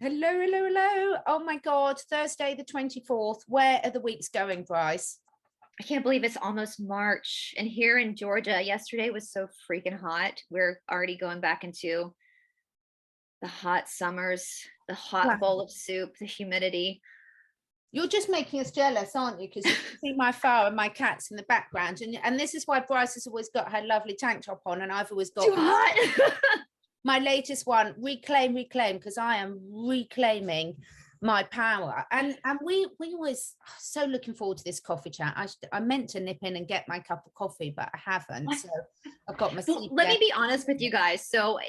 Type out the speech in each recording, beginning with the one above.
Hello, hello, hello. Oh my God, Thursday the 24th. Where are the weeks going, Brice? I can't believe it's almost March. And here in Georgia, yesterday was so freaking hot. We're already going back into the hot summers, the hot Wow. bowl of soup, the humidity. You're just making us jealous, aren't you? Because you can see my fur and my cats in the background. And this is why Brice has always got her lovely tank top on, and I've always got Too hot. my latest one, reclaim, because I am reclaiming my power. And we always so looking forward to this coffee chat. I meant to nip in and get my cup of coffee, but I haven't. So I've got my Well, let me be honest with you guys. So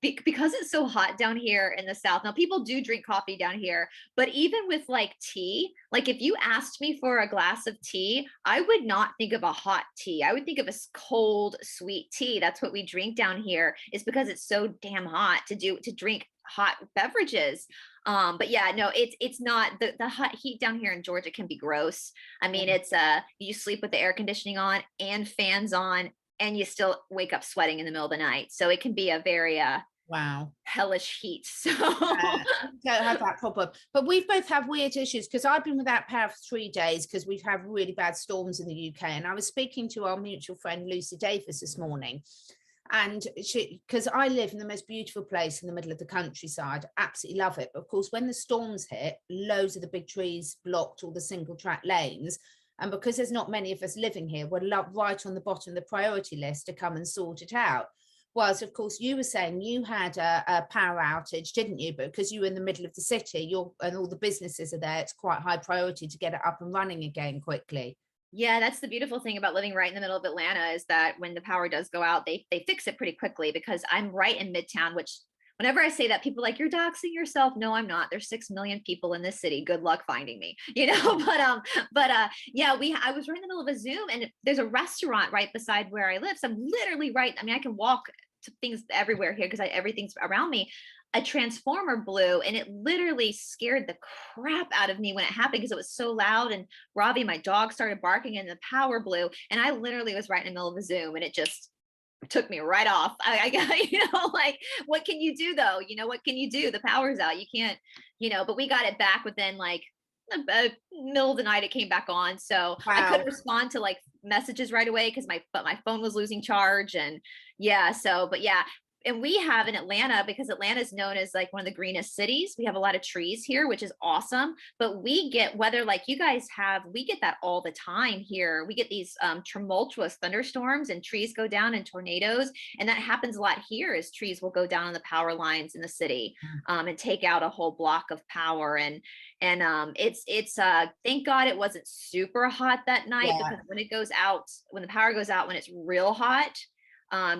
because it's so hot down here in the South, now people do drink coffee down here, but even with like tea, like if you asked me for a glass of tea, I would not think of a hot tea. I would think of a cold, sweet tea. That's what we drink down here, is because it's so damn hot to drink hot beverages. But yeah, no, it's not the hot heat down here in Georgia can be gross. I mean, it's you sleep with the air conditioning on and fans on, and you still wake up sweating in the middle of the night. So it can be a very wow, hellish heat. So don't have that problem. But we've both had weird issues because I've been without power for 3 days because we've had really bad storms in the UK. And I was speaking to our mutual friend Lucy Davis this morning. And she, because I live in the most beautiful place in the middle of the countryside, absolutely love it. But of course, when the storms hit, loads of the big trees blocked all the single track lanes. And because there's not many of us living here, we're right on the bottom of the priority list to come and sort it out. Whilst, of course, you were saying you had a power outage, didn't you? But because you were in the middle of the city, and all the businesses are there, it's quite high priority to get it up and running again quickly. yeah, that's the beautiful thing about living right in the middle of Atlanta, is that when the power does go out, they fix it pretty quickly, because I'm right in Midtown, which whenever I say that, people are like, you're doxing yourself. No, I'm not. There's 6 million people in this city. Good luck finding me, you know. But yeah, I was right in the middle of a Zoom, and there's a restaurant right beside where I live. So I'm literally right. I mean, I can walk to things everywhere here because everything's around me. A transformer blew, and it literally scared the crap out of me when it happened, because it was so loud. And Robbie, my dog, started barking, and the power blew, and I literally was right in the middle of a Zoom, and it just took me right off. I you know, like, what can you do though? You know, what can you do? The power's out. You can't, you know. But we got it back within like the middle of the night. It came back on, so I couldn't respond to like messages right away because my phone was losing charge. And yeah, so but yeah. And we have in Atlanta, because Atlanta is known as like one of the greenest cities, we have a lot of trees here, which is awesome. But we get weather like you guys have, we get that all the time here. We get these tumultuous thunderstorms, and trees go down, and tornadoes. And that happens a lot here, as trees will go down on the power lines in the city, and take out a whole block of power. And it's thank God it wasn't super hot that night, because when it goes out, when the power goes out, when it's real hot,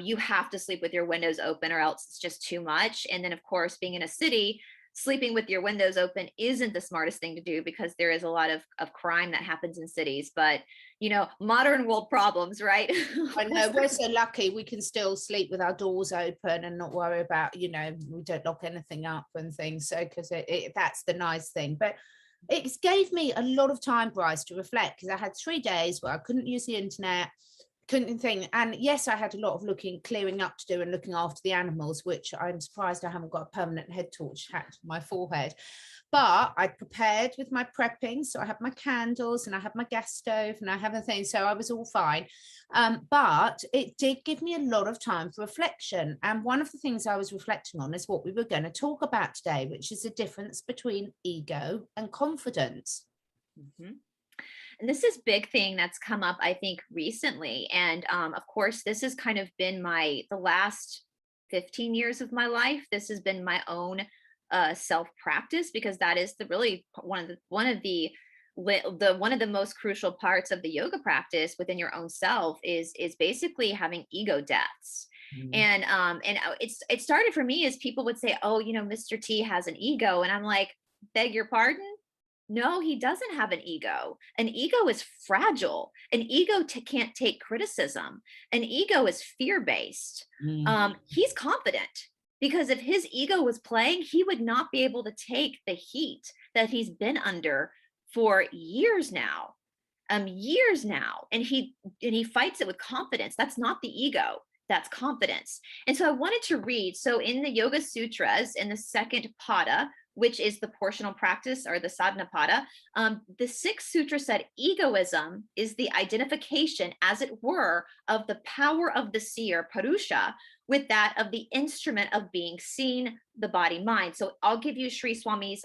you have to sleep with your windows open, or else it's just too much. And then, of course, being in a city, sleeping with your windows open isn't the smartest thing to do, because there is a lot of crime that happens in cities. But, you know, modern world problems, right? I know, we're so lucky we can still sleep with our doors open and not worry about, you know, we don't lock anything up and things. So, because that's the nice thing. But it gave me a lot of time, Brice, to reflect, because I had 3 days where I couldn't use the internet, couldn't think. And yes, I had a lot of clearing up to do and looking after the animals, which I'm surprised I haven't got a permanent head torch hacked to my forehead. But I prepared with my prepping. So I have my candles, and I have my gas stove, and I have a thing. So I was all fine. But it did give me a lot of time for reflection. And one of the things I was reflecting on is what we were going to talk about today, which is the difference between ego and confidence. Mm-hmm. And this is big thing that's come up, I think, recently. And of course, this has kind of been the last 15 years of my life. This has been my own self-practice, because that is one of the most crucial parts of the yoga practice within your own self, is basically having ego deaths. And it started for me as people would say, oh, you know, Mr. T has an ego. And I'm like, beg your pardon? No, he doesn't have an ego. An ego is fragile. An ego can't take criticism. An ego is fear-based. He's confident, because if his ego was playing, he would not be able to take the heat that he's been under for years now. And he fights it with confidence. That's not the ego. That's confidence. And so I wanted to read. So in the Yoga Sutras, in the second pada, which is the portional practice or the sadhanapada, the sixth sutra said egoism is the identification, as it were, of the power of the seer, Purusha, with that of the instrument of being seen, the body mind. So I'll give you Sri Swami's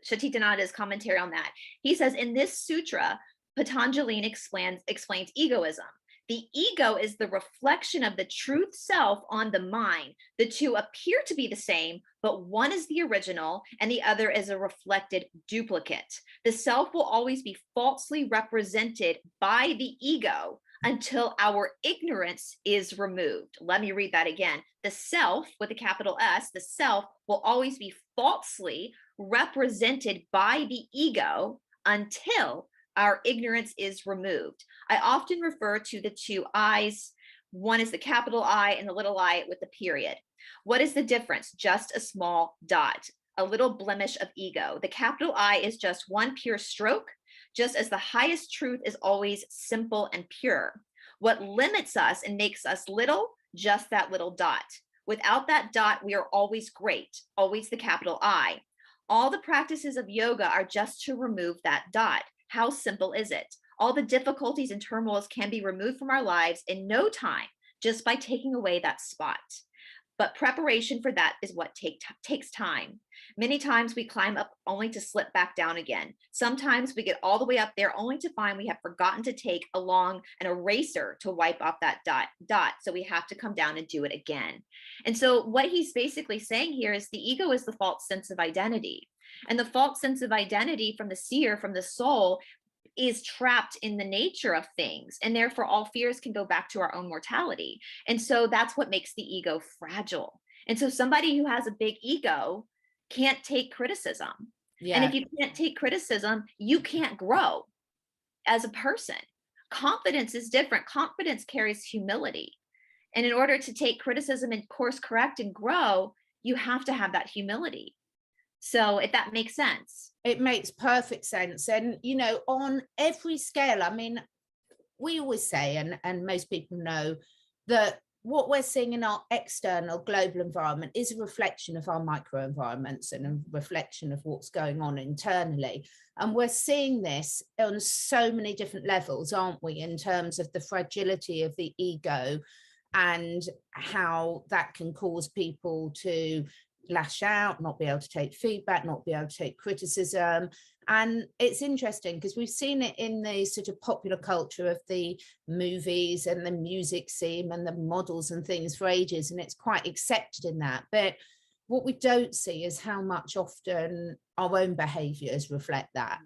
Shatitananda's commentary on that. He says, in this sutra, Patanjali explains egoism. The ego is the reflection of the truth self on the mind. The two appear to be the same, but one is the original and the other is a reflected duplicate. The self will always be falsely represented by the ego until our ignorance is removed. Let me read that again. The self, with a capital S, the self will always be falsely represented by the ego until our ignorance is removed. I often refer to the two I's. One is the capital I and the little I with the period. What is the difference? Just a small dot, a little blemish of ego. The capital I is just one pure stroke, just as the highest truth is always simple and pure. What limits us and makes us little? Just that little dot. Without that dot, we are always great, always the capital I. All the practices of yoga are just to remove that dot. How simple is it? All the difficulties and turmoils can be removed from our lives in no time, just by taking away that spot. But preparation for that is what takes time. Many times we climb up only to slip back down again. Sometimes we get all the way up there only to find we have forgotten to take along an eraser to wipe off that dot. So we have to come down and do it again. And so what he's basically saying here is the ego is the false sense of identity. And the false sense of identity from the seer, from the soul, is trapped in the nature of things. And therefore, all fears can go back to our own mortality. And so that's what makes the ego fragile. And so somebody who has a big ego can't take criticism. Yeah. And if you can't take criticism, you can't grow as a person. Confidence is different. Confidence carries humility. And in order to take criticism and course correct and grow, you have to have that humility. So if that makes sense. It makes perfect sense. And, you know, on every scale, I mean, we always say, and most people know, that what we're seeing in our external global environment is a reflection of our microenvironments and a reflection of what's going on internally. And we're seeing this on so many different levels, aren't we, in terms of the fragility of the ego and how that can cause people to lash out, not be able to take feedback, not be able to take criticism. And it's interesting because we've seen it in the sort of popular culture of the movies and the music scene and the models and things for ages, and it's quite accepted in that. But what we don't see is how much often our own behaviors reflect that.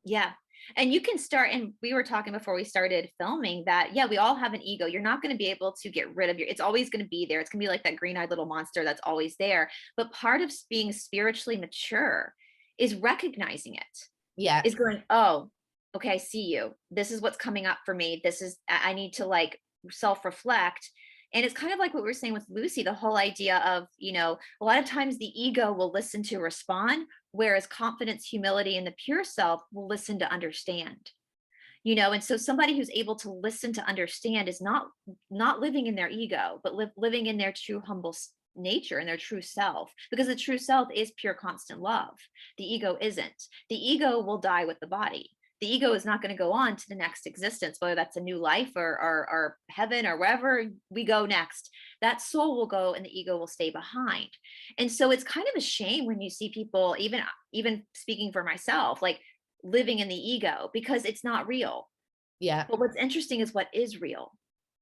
Yeah. And you can start, and we were talking before we started filming that, yeah, we all have an ego. You're not going to be able to get rid of it's always going to be there. It's going to be like that green-eyed little monster that's always there. But part of being spiritually mature is recognizing it. Yeah. Is going, oh, okay, I see you. This is what's coming up for me. I need to like self-reflect. And it's kind of like what we were saying with Lucy, the whole idea of, you know, a lot of times the ego will listen to respond, whereas confidence, humility, and the pure self will listen to understand. You know, and so somebody who's able to listen to understand is not living in their ego, but living in their true humble nature and their true self, because the true self is pure constant love. The ego isn't. The ego will die with the body. The ego is not going to go on to the next existence, whether that's a new life or heaven or wherever we go next. That soul will go and the ego will stay behind. And so it's kind of a shame when you see people, even speaking for myself, like living in the ego, because it's not real. Yeah. But what's interesting is what is real.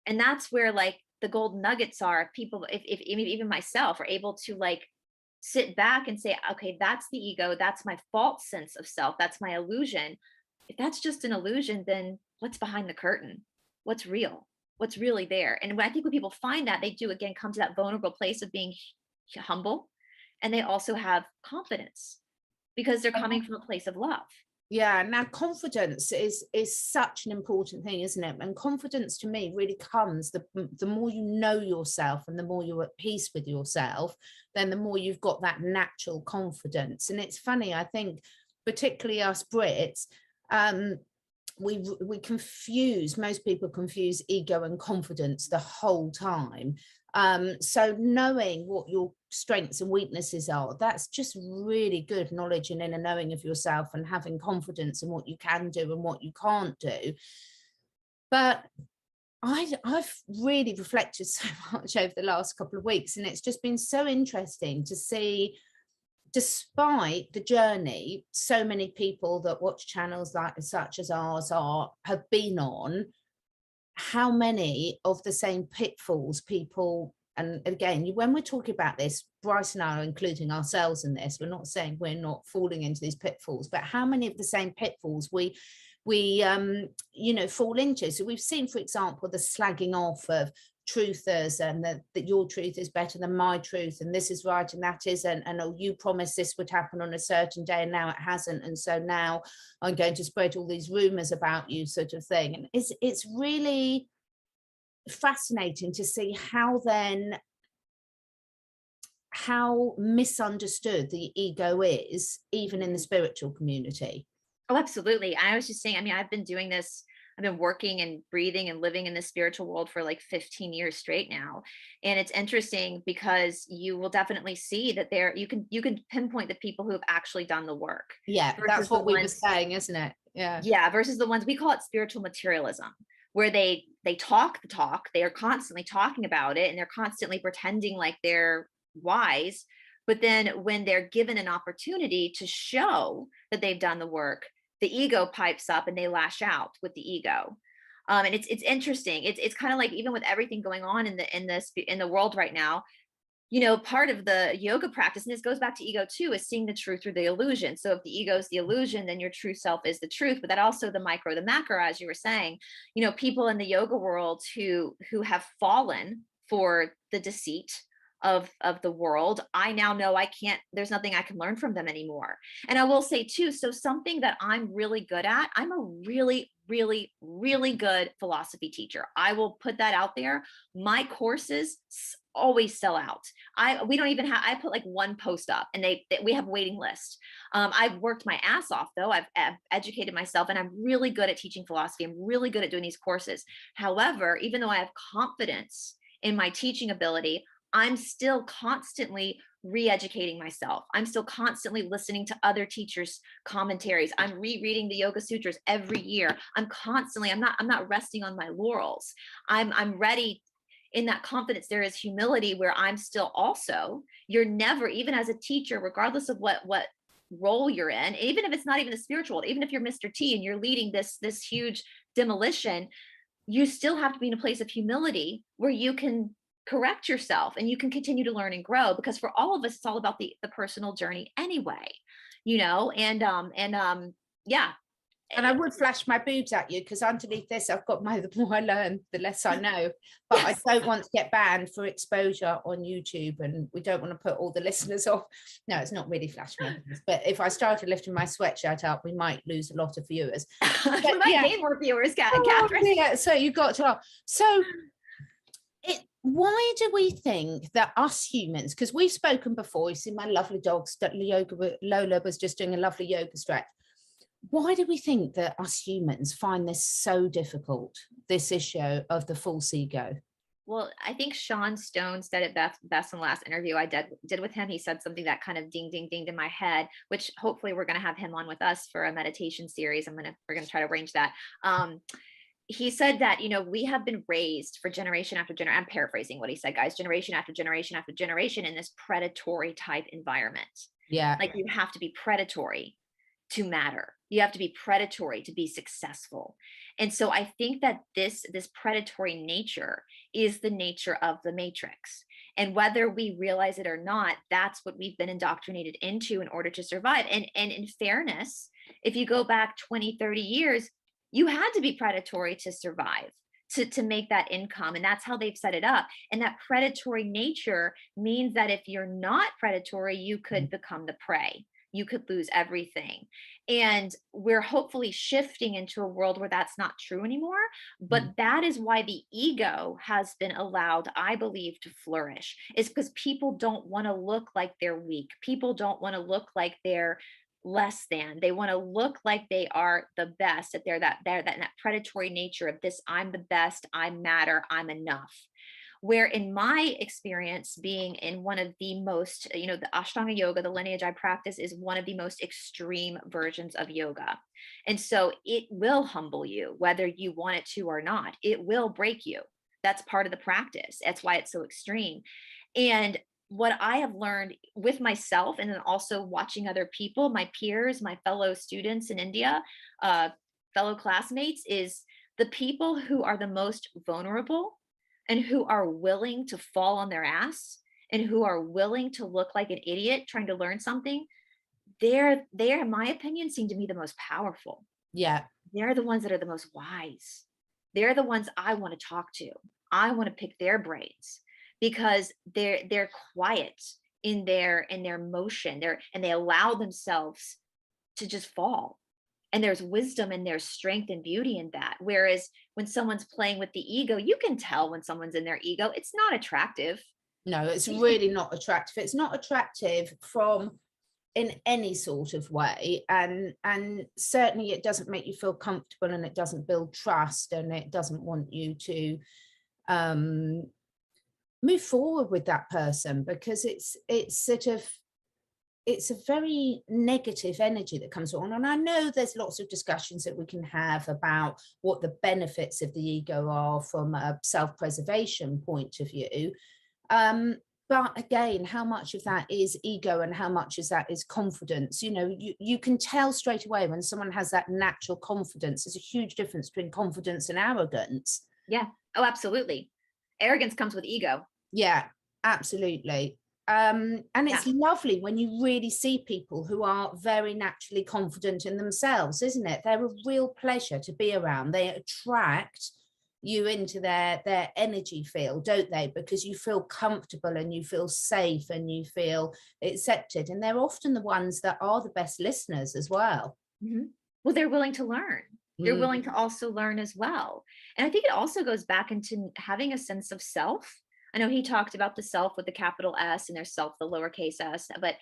And that's where like the golden nuggets are. If people, if even myself are able to like sit back and say, okay, that's the ego. That's my false sense of self. That's my illusion. If that's just an illusion, then what's behind the curtain? What's real? What's really there? And when I think when people find that, they do again come to that vulnerable place of being humble, and they also have confidence because they're coming from a place of love. Yeah. Now, confidence is such an important thing, isn't it? And confidence to me really comes the more you know yourself and the more you're at peace with yourself, then the more you've got that natural confidence. And it's funny, I think, particularly us Brits, most people confuse ego and confidence the whole time. So knowing what your strengths and weaknesses are, that's just really good knowledge and inner knowing of yourself, and having confidence in what you can do and what you can't do. But I've really reflected so much over the last couple of weeks, and it's just been so interesting to see, despite the journey so many people that watch channels like such as ours have been on, how many of the same pitfalls people, and again, when we're talking about this, Brice and I are including ourselves in this, we're not saying we're not falling into these pitfalls, but how many of the same pitfalls we fall into. So we've seen, for example, the slagging off of truthers, and that your truth is better than my truth, and this is right and that isn't, and oh, you promised this would happen on a certain day and now it hasn't, and so now I'm going to spread all these rumors about you, sort of thing. And it's really fascinating to see how misunderstood the ego is, even in the spiritual community. Oh, absolutely. I was just saying, I mean, I've been doing this, I've been working and breathing and living in the spiritual world for like 15 years straight now. And it's interesting because you will definitely see that you can pinpoint the people who have actually done the work. Yeah, that's what we were saying, isn't it? Yeah. Yeah. Versus the ones, we call it spiritual materialism, where they talk the talk, they are constantly talking about it, and they're constantly pretending like they're wise. But then when they're given an opportunity to show that they've done the work, the ego pipes up and they lash out with the ego. And it's interesting. It's kind of like, even with everything going on in the world right now, part of the yoga practice, and this goes back to ego too, is seeing the truth through the illusion. So if the ego is the illusion, then your true self is the truth. But that also the micro, the macro, as you were saying, people in the yoga world who have fallen for the deceit of the world, I now know there's nothing I can learn from them anymore. And I will say too, so something that I'm really good at, I'm a really, really, really good philosophy teacher. I will put that out there. My courses always sell out. We don't even have, I put like one post up, and we have a waiting list. I've worked my ass off though. I've educated myself, and I'm really good at teaching philosophy. I'm really good at doing these courses. However, even though I have confidence in my teaching ability, I'm still constantly re-educating myself. I'm still constantly listening to other teachers' commentaries. I'm rereading the Yoga Sutras every year. I'm not resting on my laurels. I'm ready. In that confidence, there is humility, where I'm still also, you're never, even as a teacher, regardless of what role you're in, even if it's not even the spiritual, even if you're Mr. T and you're leading this huge demolition, you still have to be in a place of humility where you can correct yourself and you can continue to learn and grow, because for all of us, it's all about the personal journey anyway, yeah. And I would flash my boobs at you, because underneath this, I've got the more I learn, the less I know. But yes. I don't want to get banned for exposure on YouTube, and we don't want to put all the listeners off. No, it's not really flash my boobs. But if I started lifting my sweatshirt up, we might lose a lot of viewers. But, we might gain more viewers, Catherine. Yeah, so you got to. So why do we think that us humans, because we've spoken before, you see my lovely dogs, that Lola was just doing a lovely yoga stretch. Why do we think that us humans find this so difficult, this issue of the false ego? Well, I think Sean Stone said it best in the last interview I did with him. He said something that kind of dinged in my head, which hopefully we're going to have him on with us for a meditation series. We're going to try to arrange that. He said that, we have been raised for generation after generation. I'm paraphrasing what he said, guys, generation after generation after generation in this predatory type environment. Yeah. Like, you have to be predatory to matter. You have to be predatory to be successful. And so I think that this predatory nature is the nature of the matrix. And whether we realize it or not, that's what we've been indoctrinated into in order to survive. And in fairness, if you go back 20, 30 years, you had to be predatory to survive, to make that income. And that's how they've set it up. And that predatory nature means that if you're not predatory, you could become the prey. You could lose everything. And we're hopefully shifting into a world where that's not true anymore. But that is why the ego has been allowed, I believe, to flourish, is because people don't want to look like they're weak. People don't want to look like they're less than. They want to look like they are the best, that that predatory nature of this, I'm the best, I matter, I'm enough. Where in my experience, being in one of the most, the Ashtanga yoga, the lineage I practice, is one of the most extreme versions of yoga. And so it will humble you, whether you want it to or not. It will break you. That's part of the practice. That's why it's so extreme. And what I have learned with myself, and then also watching other people, my peers, my fellow students in India, fellow classmates, is the people who are the most vulnerable and who are willing to fall on their ass and who are willing to look like an idiot trying to learn something, they're, in my opinion, seem to me the most powerful. Yeah. They're the ones that are the most wise. They're the ones I want to talk to. I want to pick their brains because they're quiet in their motion. And they allow themselves to just fall. And there's wisdom and there's strength and beauty in that. Whereas when someone's playing with the ego, you can tell when someone's in their ego. It's not attractive. No, it's really not attractive. It's not attractive from in any sort of way, and certainly it doesn't make you feel comfortable, and it doesn't build trust, and it doesn't want you to move forward with that person, because it's sort of, it's a very negative energy that comes on. And I know there's lots of discussions that we can have about what the benefits of the ego are from a self-preservation point of view. But again, how much of that is ego and how much of that is confidence? You can tell straight away when someone has that natural confidence. There's a huge difference between confidence and arrogance. Yeah. Oh, absolutely. Arrogance comes with ego. Yeah, absolutely. And it's lovely when you really see people who are very naturally confident in themselves, isn't it? They're a real pleasure to be around. They attract you into their energy field, don't they? Because you feel comfortable and you feel safe and you feel accepted. And they're often the ones that are the best listeners as well. Mm-hmm. Well, they're willing to learn. They're willing to also learn as well. And I think it also goes back into having a sense of self. I know he talked about the self with the capital S and there's self, the lowercase s, but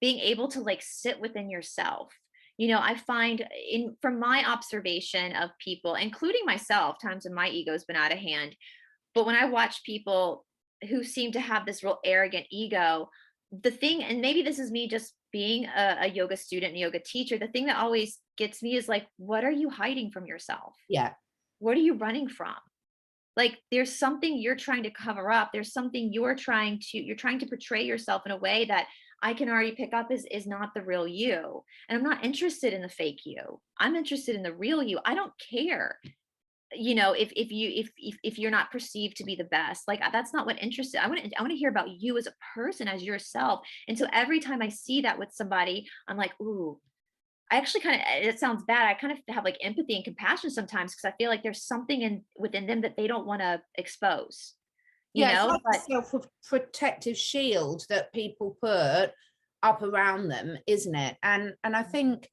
being able to like sit within yourself. I find from my observation of people, including myself, times when my ego's been out of hand, but when I watch people who seem to have this real arrogant ego, the thing, and maybe this is me just being a yoga student and yoga teacher, the thing that always gets me is like, what are you hiding from yourself? Yeah. What are you running from? Like there's something you're trying to cover up. There's something you're trying to portray yourself in a way that I can already pick up is not the real you. And I'm not interested in the fake you. I'm interested in the real you. I don't care. If you're not perceived to be the best, like that's not what interested. I want to hear about you as a person, as yourself. And so every time I see that with somebody, I'm like, ooh, I actually it sounds bad. I kind of have like empathy and compassion sometimes because I feel like there's something within them that they don't want to expose. It's like a self-protective shield that people put up around them, isn't it? And I think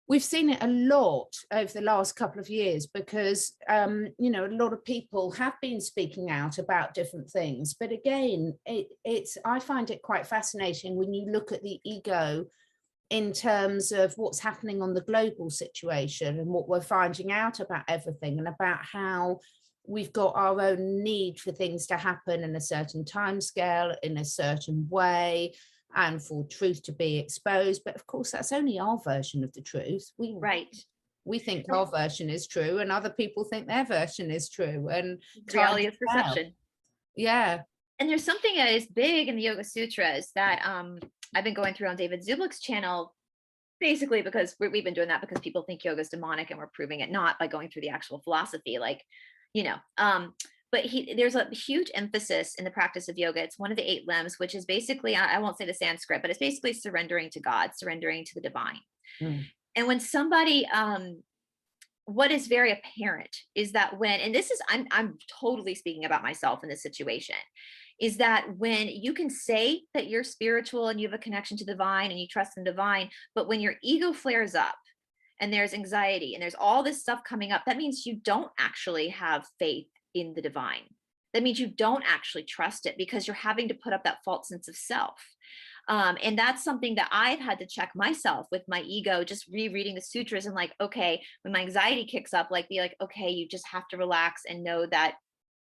we've seen it a lot over the last couple of years because, a lot of people have been speaking out about different things. But again, I find it quite fascinating when you look at the ego in terms of what's happening on the global situation and what we're finding out about everything and about how we've got our own need for things to happen in a certain time scale, in a certain way, and for truth to be exposed. But of course, that's only our version of the truth. We think our version is true and other people think their version is true. And reality is perception. Yeah. And there's something that is big in the Yoga Sutras that I've been going through on David Zublick's channel, basically because we've been doing that because people think yoga is demonic and we're proving it not by going through the actual philosophy, but there's a huge emphasis in the practice of yoga. It's one of the 8 limbs, which is basically, I won't say the Sanskrit, but it's basically surrendering to God, surrendering to the divine. And when somebody, what is very apparent is that and this is, I'm totally speaking about myself in this situation, is that when you can say that you're spiritual and you have a connection to the divine and you trust in the divine, but when your ego flares up and there's anxiety and there's all this stuff coming up, that means you don't actually have faith in the divine. That means you don't actually trust it because you're having to put up that false sense of self. And that's something that I've had to check myself with my ego, just rereading the sutras and like, okay, when my anxiety kicks up, like be like, okay, you just have to relax and know that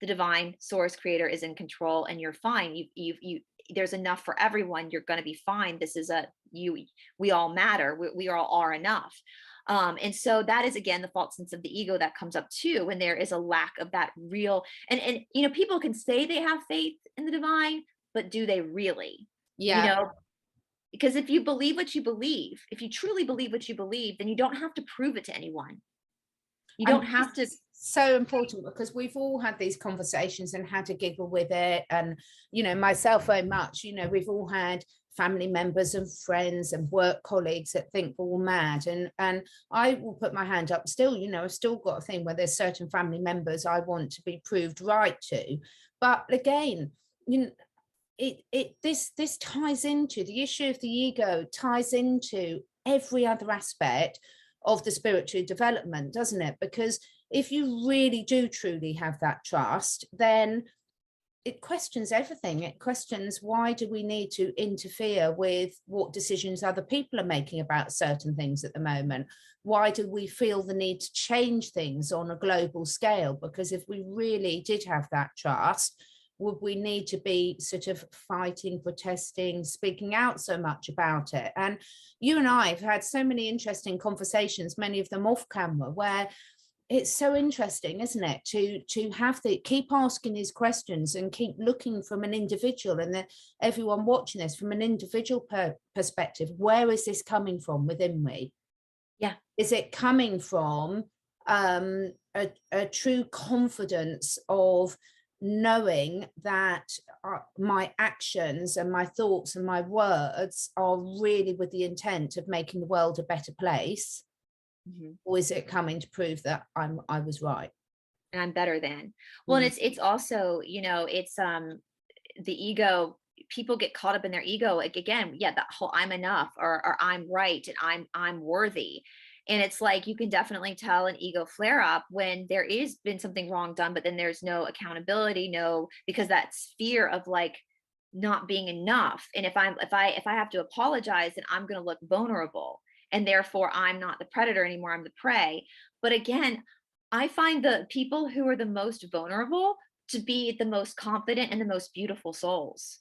the divine source creator is in control and you're fine. You there's enough for everyone. You're going to be fine. This is we all matter. We all are enough. And so that is, again, the false sense of the ego that comes up too, when there is a lack of that real, and you know, people can say they have faith in the divine, but do they really? Yeah. You know, because if you believe what you believe, if you truly believe what you believe, then you don't have to prove it to anyone. You don't have to. So important, because we've all had these conversations and had to giggle with it. And, you know, myself very much, you know, we've all had family members and friends and work colleagues that think we're all mad. And I will put my hand up still, you know, I've still got a thing where there's certain family members I want to be proved right to. But again, you know, this ties into the issue of the ego, ties into every other aspect of the spiritual development, doesn't it? Because if you really do truly have that trust, then it questions everything. It questions, why do we need to interfere with what decisions other people are making about certain things at the moment? Why do we feel the need to change things on a global scale? Because if we really did have that trust, would we need to be sort of fighting, protesting, speaking out so much about it? And you and I have had so many interesting conversations, many of them off camera, where it's so interesting, isn't it, to have the keep asking these questions and keep looking from an individual, and then everyone watching this from an individual perspective. Where is this coming from within me? Yeah. Is it coming from a true confidence of knowing that my actions and my thoughts and my words are really with the intent of making the world a better place? Mm-hmm. Or is it coming to prove that I was right and I'm better than? Well, and it's also, you know, it's the ego. People get caught up in their ego, like, again, yeah, that whole I'm enough, or I'm right, and I'm worthy. And it's like, you can definitely tell an ego flare up when there is been something wrong done, but then there's no accountability, because that's fear of like not being enough. And if I have to apologize, then I'm going to look vulnerable, and therefore I'm not the predator anymore, I'm the prey. But again, I find the people who are the most vulnerable to be the most confident and the most beautiful souls.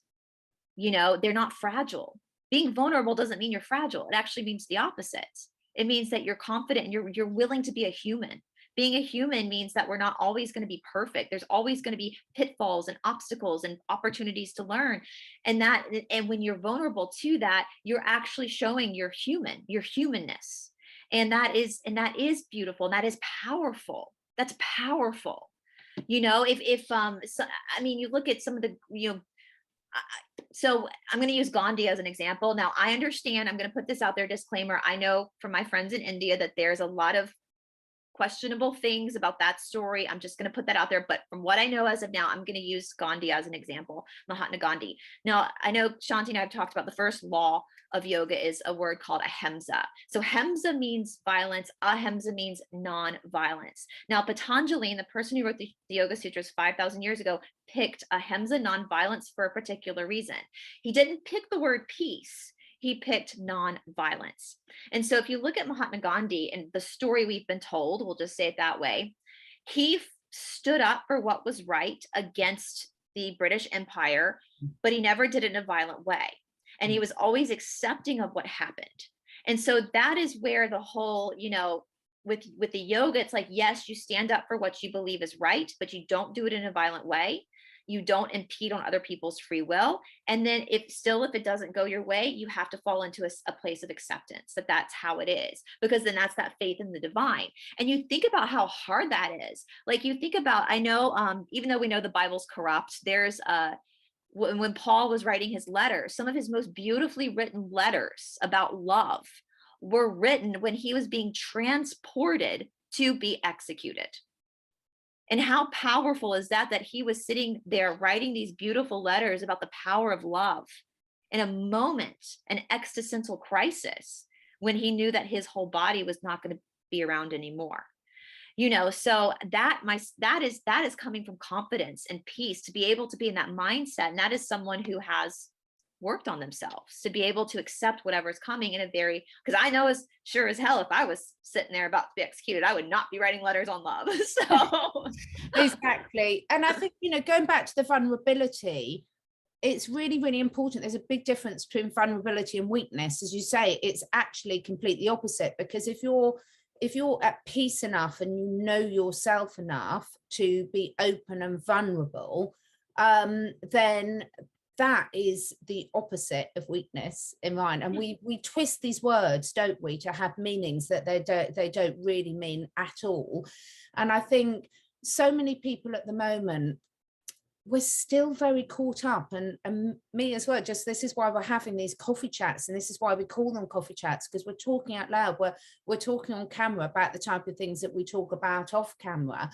You know, they're not fragile. Being vulnerable doesn't mean you're fragile. It actually means the opposite. It means that you're confident and you're willing to be a human. Being a human means that we're not always going to be perfect. There's always going to be pitfalls and obstacles and opportunities to learn. And when you're vulnerable to that, you're actually showing your humanness. And that is beautiful. And that is powerful. That's powerful. You know, so, I mean, you look at some of the, you know, so I'm going to use Gandhi as an example. Now, I understand, I'm going to put this out there, disclaimer. I know from my friends in India that there's a lot of questionable things about that story. I'm just going to put that out there. But from what I know as of now, I'm going to use Gandhi as an example, Mahatma Gandhi. Now, I know Shanti and I have talked about the first law of yoga is a word called ahimsa. So ahimsa means violence. Ahimsa means non-violence. Now, Patanjali, the person who wrote the Yoga Sutras 5,000 years ago, picked ahimsa, non-violence, for a particular reason. He didn't pick the word peace. He picked non-violence. And so if you look at Mahatma Gandhi and the story we've been told, we'll just say it that way, he stood up for what was right against the British Empire, but he never did it in a violent way. And he was always accepting of what happened. And so that is where the whole, you know, with the yoga, it's like, yes, you stand up for what you believe is right, but you don't do it in a violent way. You don't impede on other people's free will. And then if it doesn't go your way, you have to fall into a place of acceptance that that's how it is, because then that's that faith in the divine. And you think about how hard that is. Like, you think about, I know, even though we know the Bible's corrupt, there's when Paul was writing his letters, some of his most beautifully written letters about love were written when he was being transported to be executed. And how powerful is that he was sitting there writing these beautiful letters about the power of love in a moment, an existential crisis, when he knew that his whole body was not going to be around anymore. You know, so that is coming from confidence and peace, to be able to be in that mindset. And that is someone who has worked on themselves to be able to accept whatever's coming in a very, because I know as sure as hell, if I was sitting there about to be executed, I would not be writing letters on love. So Exactly. And I think, you know, going back to the vulnerability, it's really, really important. There's a big difference between vulnerability and weakness. As you say, it's actually completely opposite, because if you're at peace enough and you know yourself enough to be open and vulnerable, then that is the opposite of weakness in mind. And we twist these words, don't we, to have meanings that they don't really mean at all. And I think so many people at the moment, we're still very caught up, and me as well, just this is why we're having these coffee chats, and this is why we call them coffee chats, because we're talking out loud, we're talking on camera about the type of things that we talk about off camera,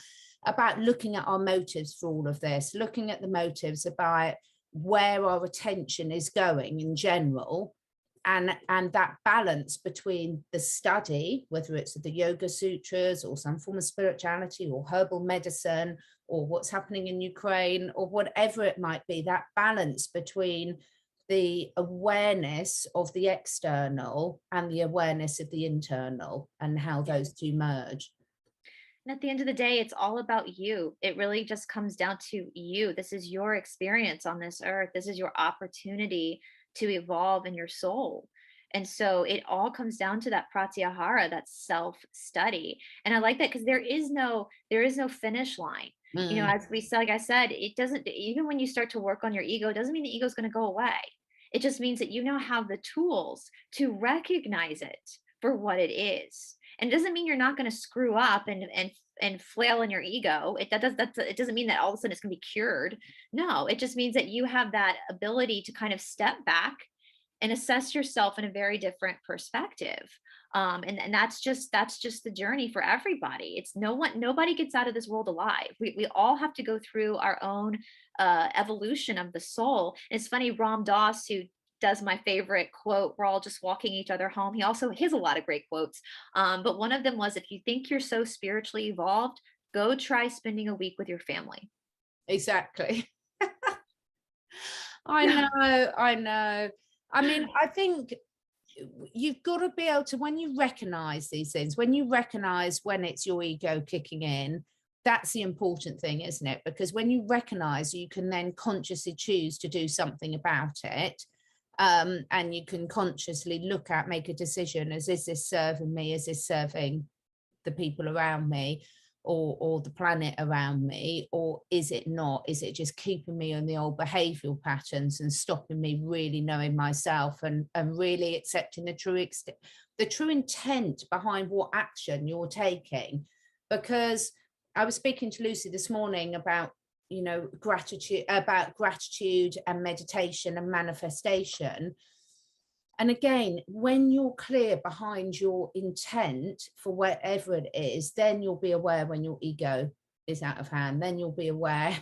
about looking at our motives for all of this, looking at the motives about where our attention is going in general, and that balance between the study, whether it's the Yoga Sutras or some form of spirituality or herbal medicine or what's happening in Ukraine or whatever it might be, that balance between the awareness of the external and the awareness of the internal, and how those two merge. And at the end of the day, it's all about you. It really just comes down to you. This is your experience on this earth. This is your opportunity to evolve in your soul. And so it all comes down to that pratyahara, that self-study. And I like that, because there is no finish line. You know, as we said, like I said, it doesn't, even when you start to work on your ego, it doesn't mean the ego is going to go away. It just means that you now have the tools to recognize it for what it is. And it doesn't mean you're not going to screw up and flail in your ego. It doesn't mean that all of a sudden it's going to be cured. No, it just means that you have that ability to kind of step back and assess yourself in a very different perspective. And that's just the journey for everybody. It's nobody gets out of this world alive. We all have to go through our own evolution of the soul. And it's funny, Ram Dass, who does my favorite quote, we're all just walking each other home. He has a lot of great quotes. But one of them was, if you think you're so spiritually evolved, go try spending a week with your family. Exactly. I know. I mean, I think you've got to be able to, when you recognize these things, when you recognize when it's your ego kicking in, that's the important thing, isn't it? Because when you recognize, you can then consciously choose to do something about it. And you can consciously make a decision as, is this serving me? Is this serving the people around me or the planet around me? Or is it not? Is it just keeping me on the old behavioral patterns and stopping me really knowing myself and really accepting the true intent behind what action you're taking? Because I was speaking to Lucy this morning about, you know, gratitude and meditation and manifestation. And again, when you're clear behind your intent for whatever it is, then you'll be aware when your ego is out of hand. Then you'll be aware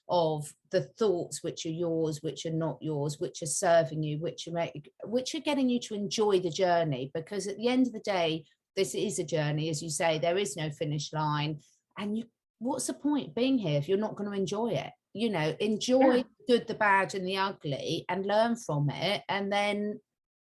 of the thoughts which are yours, which are not yours, which are serving you, which are getting you to enjoy the journey. Because at the end of the day, this is a journey, as you say, there is no finish line. And what's the point being here if you're not going to enjoy it? You know, enjoy the good, the bad, and the ugly, and learn from it, and then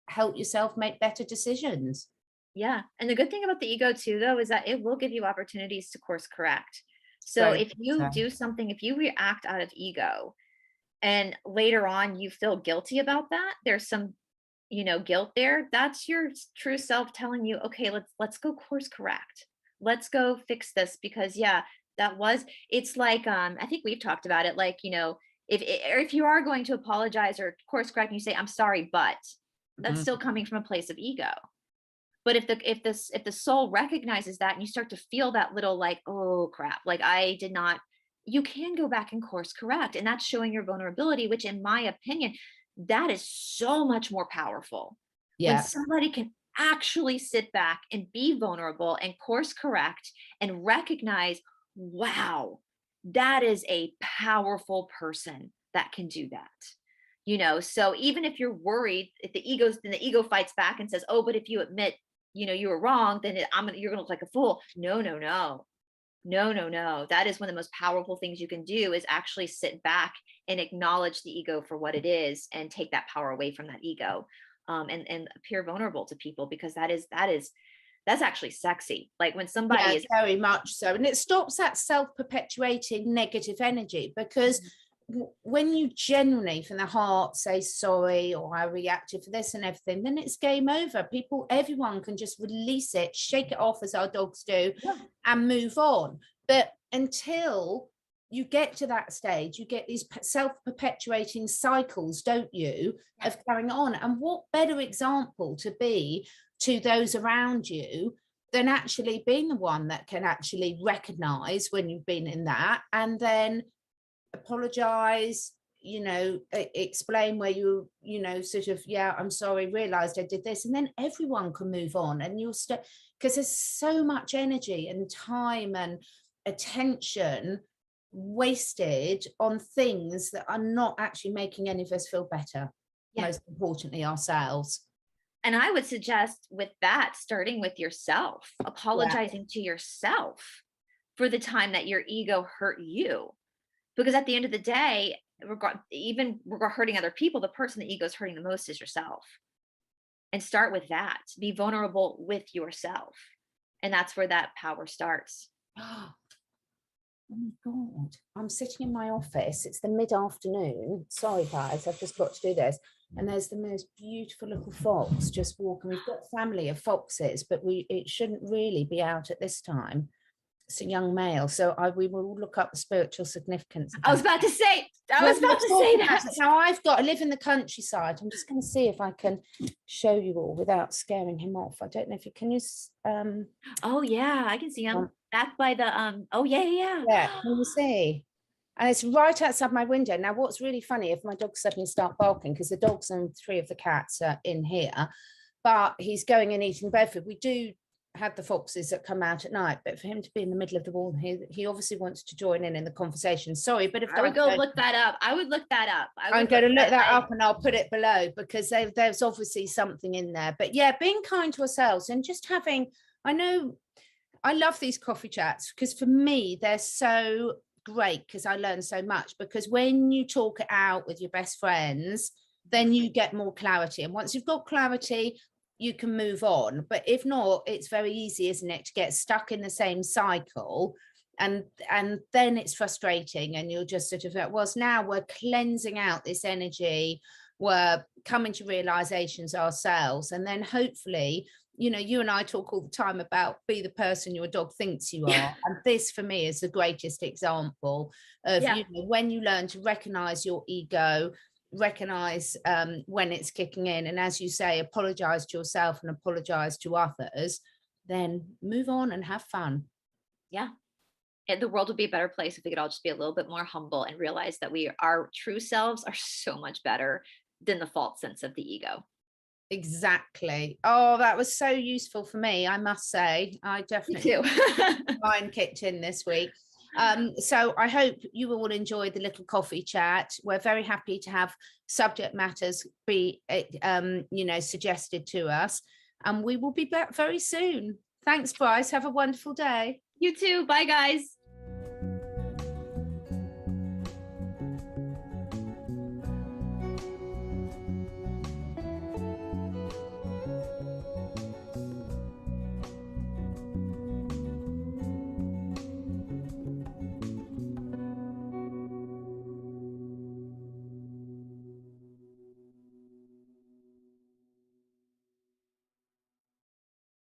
help yourself make better decisions. Yeah. And the good thing about the ego too, though, is that it will give you opportunities to course correct. So if you do something, if you react out of ego and later on you feel guilty about that, there's some, you know, guilt there. That's your true self telling you, okay, let's go course correct. Let's go fix this, because it's like, I think we've talked about it. Like, you know, if you are going to apologize or course correct and you say, I'm sorry, but that's still coming from a place of ego. But if the soul recognizes that and you start to feel that little like, oh crap, like I did not, you can go back and course correct. And that's showing your vulnerability, which in my opinion, that is so much more powerful. When somebody can actually sit back and be vulnerable and course correct and recognize, wow, that is a powerful person that can do that. You know, so even if you're worried, if the ego fights back and says, oh, but if you admit, you know, you were wrong, then you're going to look like a fool. No. No. That is one of the most powerful things you can do, is actually sit back and acknowledge the ego for what it is and take that power away from that ego, and appear vulnerable to people, because that's actually sexy. Like when somebody Yeah, is very much so. And it stops that self-perpetuating negative energy, because when you genuinely from the heart say sorry, or I reacted for this and everything, then it's game over. Everyone can just release it, shake it off, as our dogs do, and move on. But until you get to that stage, you get these self-perpetuating cycles, don't you, of carrying on. And what better example to be to those around you than actually being the one that can actually recognize when you've been in that, and then apologize, explain where sort of, yeah, I'm sorry, realized I did this, and then everyone can move on. And you'll because there's so much energy and time and attention wasted on things that are not actually making any of us feel better, most importantly ourselves. And I would suggest with that, starting with yourself, apologizing to yourself for the time that your ego hurt you. Because at the end of the day, even hurting other people, the person the ego is hurting the most is yourself. And start with that. Be vulnerable with yourself. And that's where that power starts. Oh my God. I'm sitting in my office. It's the mid-afternoon. Sorry, guys, I've just got to do this. And there's the most beautiful little fox just walking. We've got a family of foxes, but it shouldn't really be out at this time. It's a young male, so we will look up the spiritual significance. I was about to say that. Now I live in the countryside. I'm just going to see if I can show you all without scaring him off. I don't know if you can use. Oh yeah, I can see him back by the. Oh yeah. Yeah, can you see? And it's right outside my window. Now, what's really funny, if my dogs suddenly start barking, because the dogs and 3 of the cats are in here, but he's going and eating bread food. We do have the foxes that come out at night, but for him to be in the middle of the wall, he obviously wants to join in the conversation. Sorry, but if I would go look that up. I would look that up. I'm going to look that up, and I'll put it below, because there's obviously something in there. But yeah, being kind to ourselves and just having, I love these coffee chats, because for me they're so great, because I learn so much, because when you talk it out with your best friends, then you get more clarity, and once you've got clarity, you can move on. But if not, it's very easy, isn't it, to get stuck in the same cycle, and then it's frustrating, and you'll just sort of like, well, now we're cleansing out this energy, we're coming to realizations ourselves, and then hopefully, you and I talk all the time about be the person your dog thinks you are. And this for me is the greatest example of, when you learn to recognize your ego, recognize when it's kicking in, and as you say, apologize to yourself and apologize to others, then move on and have fun. And the world would be a better place if we could all just be a little bit more humble and realize that our true selves are so much better than the false sense of the ego. Exactly. Oh, that was so useful for me, I must say. I definitely mine kicked in this week. So I hope you all enjoyed the little coffee chat. We're very happy to have subject matters be suggested to us, and we will be back very soon. Thanks, Brice. Have a wonderful day. You too. Bye, guys.